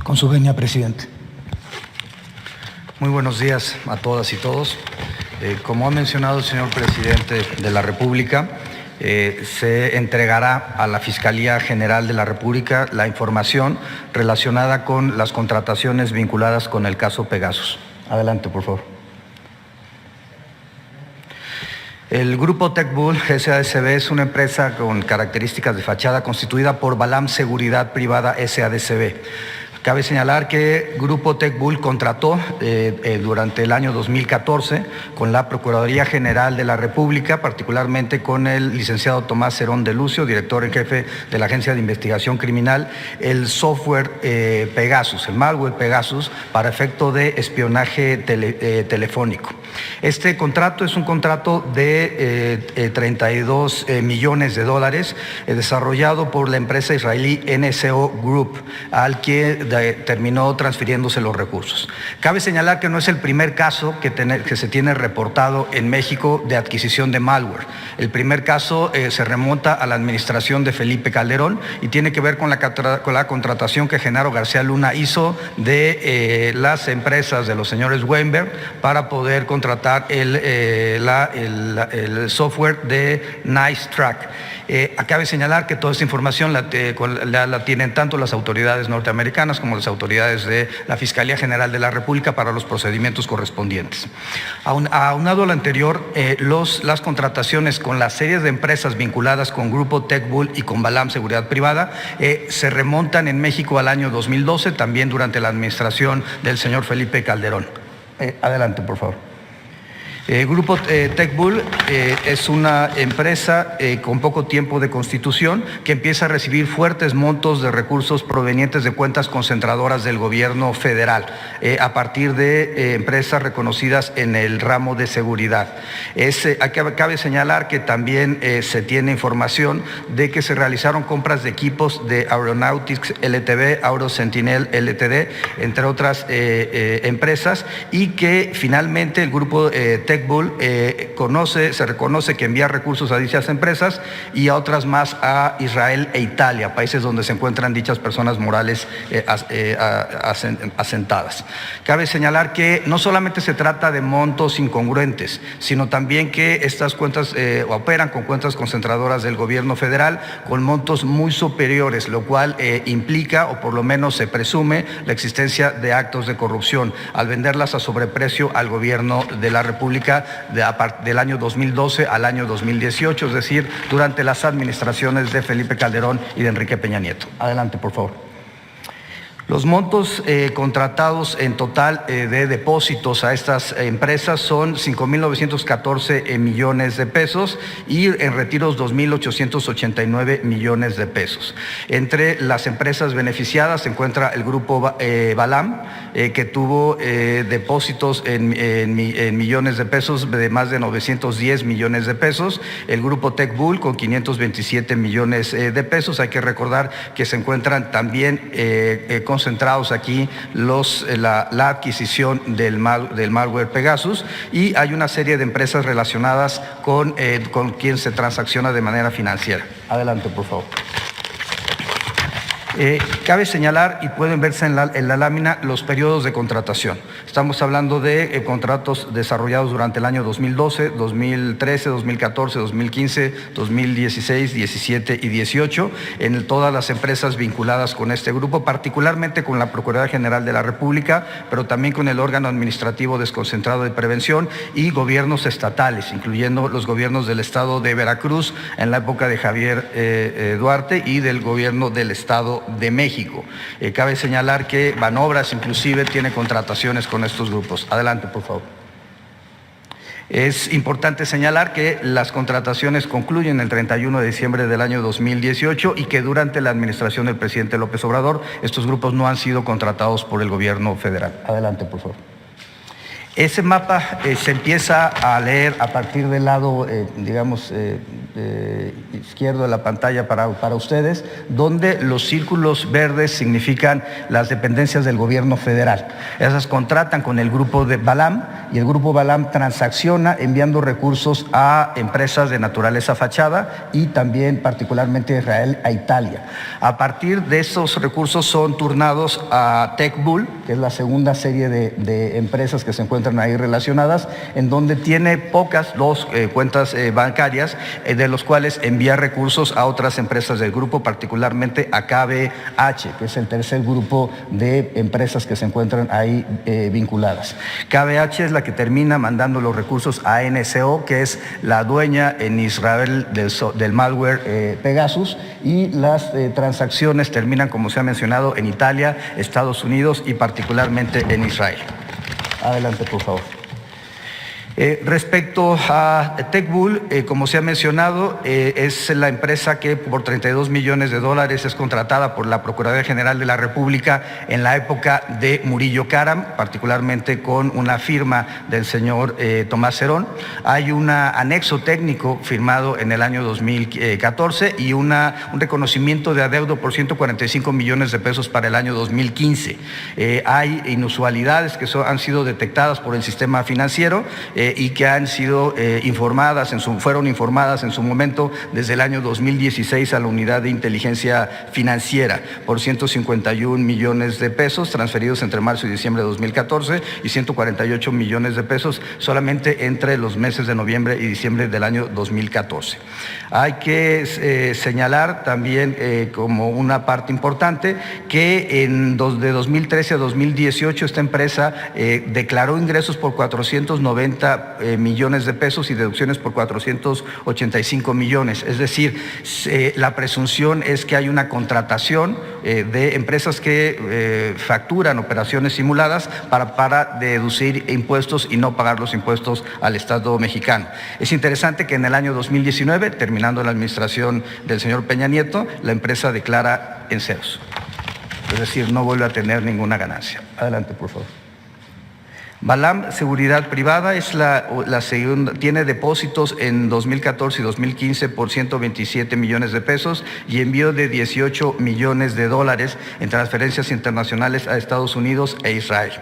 Con su venia, presidente. Muy buenos días a todas y todos. Como ha mencionado el señor presidente de la República, se entregará a la Fiscalía General de la República la información relacionada con las contrataciones vinculadas con el caso Pegasus. Adelante, por favor. El grupo TechBull SADCB es una empresa con características de fachada constituida por Balam Seguridad Privada SADCB. Cabe señalar que Grupo TechBull contrató durante el año 2014 con la Procuraduría General de la República, particularmente con el licenciado Tomás Cerón de Lucio, director en jefe de la Agencia de Investigación Criminal, el software Pegasus, el malware Pegasus, para efecto de espionaje telefónico. Este contrato es un contrato de 32 millones de dólares desarrollado por la empresa israelí NSO Group, al que terminó transfiriéndose los recursos. Cabe señalar que no es el primer caso que se tiene reportado en México de adquisición de malware. El primer caso se remonta a la administración de Felipe Calderón y tiene que ver con la contratación que Genaro García Luna hizo de las empresas de los señores Weinberg para poder contratar el software de NiceTrack. Cabe señalar que toda esta información la tienen tanto las autoridades norteamericanas como las autoridades de la Fiscalía General de la República para los procedimientos correspondientes. Aunado a lo anterior, las contrataciones con las series de empresas vinculadas con Grupo TechBull y con Balam Seguridad Privada se remontan en México al año 2012, también durante la administración del señor Felipe Calderón. Adelante, por favor. Grupo TechBull es una empresa con poco tiempo de constitución que empieza a recibir fuertes montos de recursos provenientes de cuentas concentradoras del gobierno federal a partir de empresas reconocidas en el ramo de seguridad. Cabe señalar que también se tiene información de que se realizaron compras de equipos de Aeronautics LTD, Aerosentinel LTD, entre otras empresas, y que finalmente el grupo TechBull se reconoce que envía recursos a dichas empresas y a otras más a Israel e Italia, países donde se encuentran dichas personas morales asentadas. Cabe señalar que no solamente se trata de montos incongruentes, sino también que estas cuentas operan con cuentas concentradoras del gobierno federal con montos muy superiores, lo cual implica, o por lo menos se presume, la existencia de actos de corrupción al venderlas a sobreprecio al gobierno de la República del año 2012 al año 2018, es decir, durante las administraciones de Felipe Calderón y de Enrique Peña Nieto. Adelante, por favor. Los montos contratados en total de depósitos a estas empresas son 5.914 millones de pesos y en retiros 2.889 millones de pesos. Entre las empresas beneficiadas se encuentra el grupo Balam, que tuvo depósitos en millones de pesos de más de 910 millones de pesos. El grupo TechBull con 527 millones de pesos. Hay que recordar que se encuentran también concentrados aquí la adquisición del malware Pegasus, y hay una serie de empresas relacionadas con quien se transacciona de manera financiera. Adelante, por favor. Cabe señalar, y pueden verse en la lámina, los periodos de contratación. Estamos hablando de contratos desarrollados durante el año 2012, 2013, 2014, 2015, 2016, 17 y 18, en todas las empresas vinculadas con este grupo, particularmente con la Procuraduría General de la República, pero también con el órgano administrativo desconcentrado de prevención y gobiernos estatales, incluyendo los gobiernos del estado de Veracruz en la época de Javier Duarte y del gobierno del estado de México. Cabe señalar que Banobras inclusive tiene contrataciones con estos grupos. Adelante, por favor. Es importante señalar que las contrataciones concluyen el 31 de diciembre del año 2018 y que durante la administración del presidente López Obrador estos grupos no han sido contratados por el gobierno federal. Adelante, por favor. Ese mapa se empieza a leer a partir del lado, izquierdo de la pantalla para ustedes, donde los círculos verdes significan las dependencias del gobierno federal. Esas contratan con el grupo de Balam y el grupo Balam transacciona enviando recursos a empresas de naturaleza fachada y también particularmente a Israel, a Italia. A partir de esos recursos son turnados a TechBull, que es la segunda serie de empresas que se encuentran ahí relacionadas, en donde tiene dos cuentas bancarias, de los cuales envía recursos a otras empresas del grupo, particularmente a KBH, que es el tercer grupo de empresas que se encuentran ahí vinculadas. KBH es la que termina mandando los recursos a NSO, que es la dueña en Israel del malware Pegasus, y las transacciones terminan, como se ha mencionado, en Italia, Estados Unidos y particularmente en Israel. Adelante, por favor. Respecto a TechBull, como se ha mencionado, es la empresa que por 32 millones de dólares es contratada por la Procuraduría General de la República en la época de Murillo Karam, particularmente con una firma del señor Tomás Cerón. Hay un anexo técnico firmado en el año 2014 y un reconocimiento de adeudo por 145 millones de pesos para el año 2015. Hay inusualidades que han sido detectadas por el sistema financiero y que han sido fueron informadas en su momento desde el año 2016 a la Unidad de Inteligencia Financiera por 151 millones de pesos transferidos entre marzo y diciembre de 2014 y 148 millones de pesos solamente entre los meses de noviembre y diciembre del año 2014. Hay que señalar también como una parte importante que de 2013 a 2018 esta empresa declaró ingresos por 490 millones de pesos y deducciones por 485 millones. Es decir, la presunción es que hay una contratación de empresas que facturan operaciones simuladas para deducir impuestos y no pagar los impuestos al Estado mexicano. Es interesante que en el año 2019, terminando la administración del señor Peña Nieto, la empresa declara en ceros. Es decir, no vuelve a tener ninguna ganancia. Adelante, por favor. Balam Seguridad Privada es la segunda, tiene depósitos en 2014 y 2015 por 127 millones de pesos y envío de 18 millones de dólares en transferencias internacionales a Estados Unidos e Israel.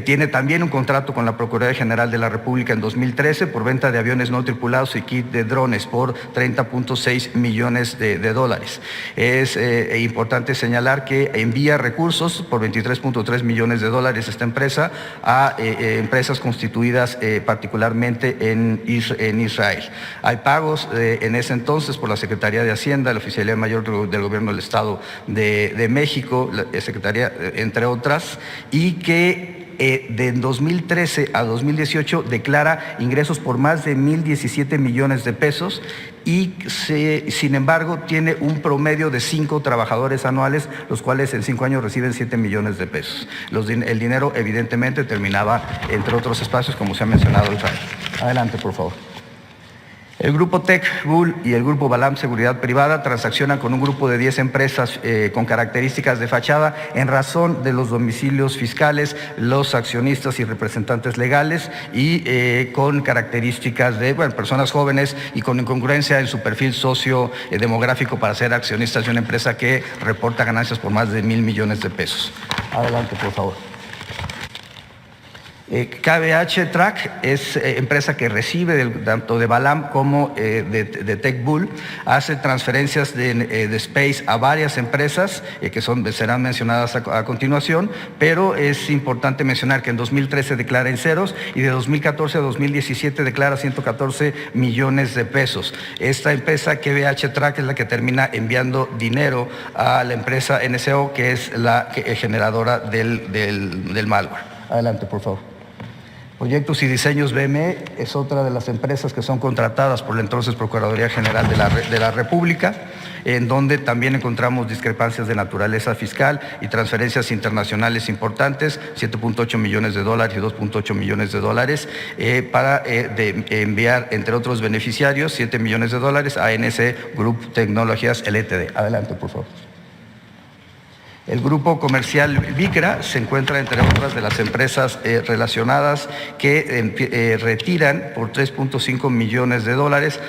Tiene también un contrato con la Procuraduría General de la República en 2013 por venta de aviones no tripulados y kit de drones por 30.6 millones de dólares. Es importante señalar que envía recursos por 23.3 millones de dólares esta empresa a empresas constituidas particularmente en Israel. Hay pagos en ese entonces por la Secretaría de Hacienda, la Oficialía Mayor del Gobierno del Estado de México, la Secretaría, entre otras, y que de 2013 a 2018 declara ingresos por más de 1.017 millones de pesos y sin embargo tiene un promedio de 5 trabajadores anuales, los cuales en 5 años reciben 7 millones de pesos. El dinero evidentemente terminaba entre otros espacios, como se ha mencionado Israel. Adelante, por favor. El grupo TechBull y el grupo Balam Seguridad Privada transaccionan con un grupo de 10 empresas con características de fachada en razón de los domicilios fiscales, los accionistas y representantes legales y con características de personas jóvenes y con incongruencia en su perfil sociodemográfico para ser accionistas de una empresa que reporta ganancias por más de 1.000 millones de pesos. Adelante, por favor. KBH Track es empresa que recibe tanto de Balam como de TechBull, hace transferencias de Space a varias empresas que serán mencionadas a continuación, pero es importante mencionar que en 2013 declara en ceros y de 2014 a 2017 declara 114 millones de pesos. Esta empresa KBH Track es la que termina enviando dinero a la empresa NSO, que es la generadora del malware. Adelante, por favor. Proyectos y Diseños BME es otra de las empresas que son contratadas por la entonces Procuraduría General de la República, en donde también encontramos discrepancias de naturaleza fiscal y transferencias internacionales importantes, 7.8 millones de dólares y 2.8 millones de dólares, para enviar, entre otros beneficiarios, 7 millones de dólares a NC Group Tecnologías LTD. Adelante, por favor. El grupo comercial Vicra se encuentra entre otras de las empresas relacionadas que retiran por $3.5 millones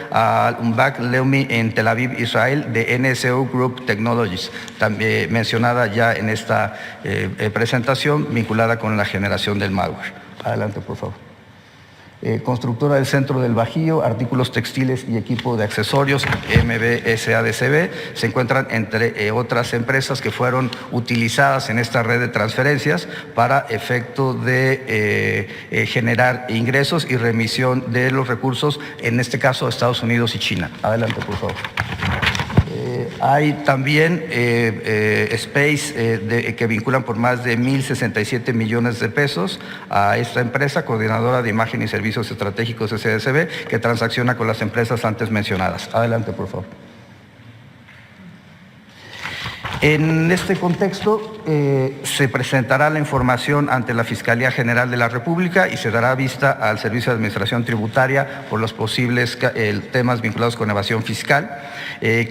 a Umbak Leumi en Tel Aviv, Israel, de NSO Group Technologies, también mencionada ya en esta presentación, vinculada con la generación del malware. Adelante, por favor. Constructora del Centro del Bajío, artículos textiles y equipo de accesorios, MBSADCB, se encuentran entre otras empresas que fueron utilizadas en esta red de transferencias para efecto de generar ingresos y remisión de los recursos, en este caso a Estados Unidos y China. Adelante, por favor. Hay también Space que vinculan por más de 1.067 millones de pesos a esta empresa, coordinadora de imagen y servicios estratégicos SADCB, que transacciona con las empresas antes mencionadas. Adelante, por favor. En este contexto, se presentará la información ante la Fiscalía General de la República y se dará vista al Servicio de Administración Tributaria por los posibles temas vinculados con evasión fiscal.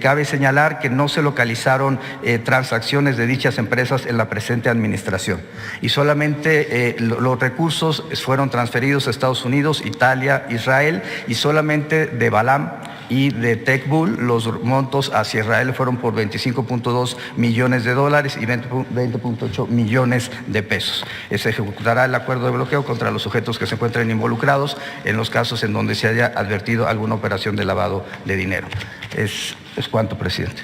Cabe señalar que no se localizaron transacciones de dichas empresas en la presente administración y solamente los recursos fueron transferidos a Estados Unidos, Italia, Israel, y solamente de Balam y de TechBull los montos hacia Israel fueron por $25.2 millones y 20.8 millones de pesos. Se ejecutará el acuerdo de bloqueo contra los sujetos que se encuentren involucrados en los casos en donde se haya advertido alguna operación de lavado de dinero. Es cuanto, presidente.